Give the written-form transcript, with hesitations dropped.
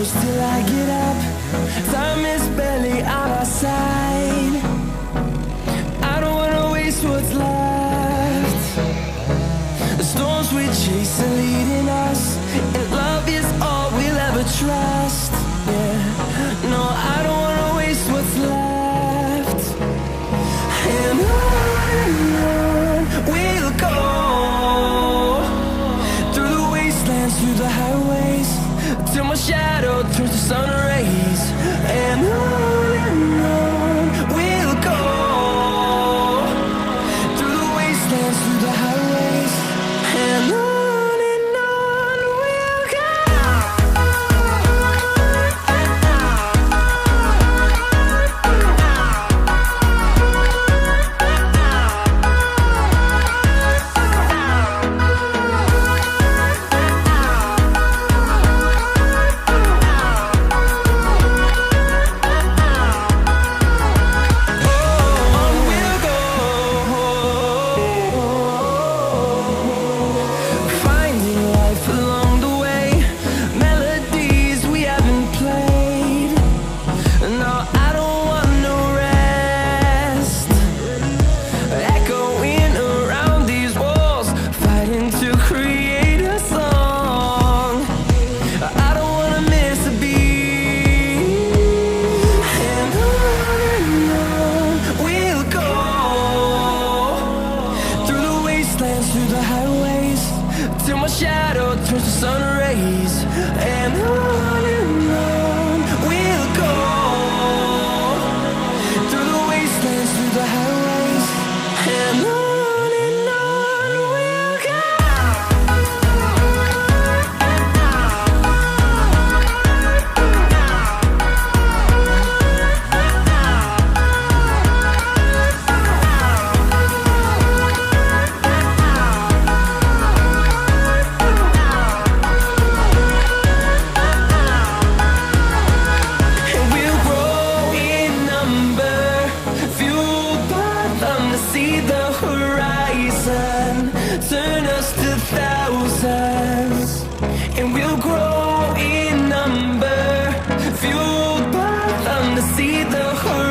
push till I get up. Time is barely on our side. I don't wanna waste what's left. The storms we chase are leading us, and love is all we'll ever trust. Yeah, no, I don't wanna waste what's left. And on we'll go, through the wastelands, through the highways, till my shadow turns to sun rays. And on we'll go, through the wastelands, through the highways, and on we'll go. Through the highways, till my shadow turns to sun rays. And on we'll go, through the wastelands, through the highways, and on we'll go. See the horizon turn us to thousands, and we'll grow in number, fueled by them to see the horizon.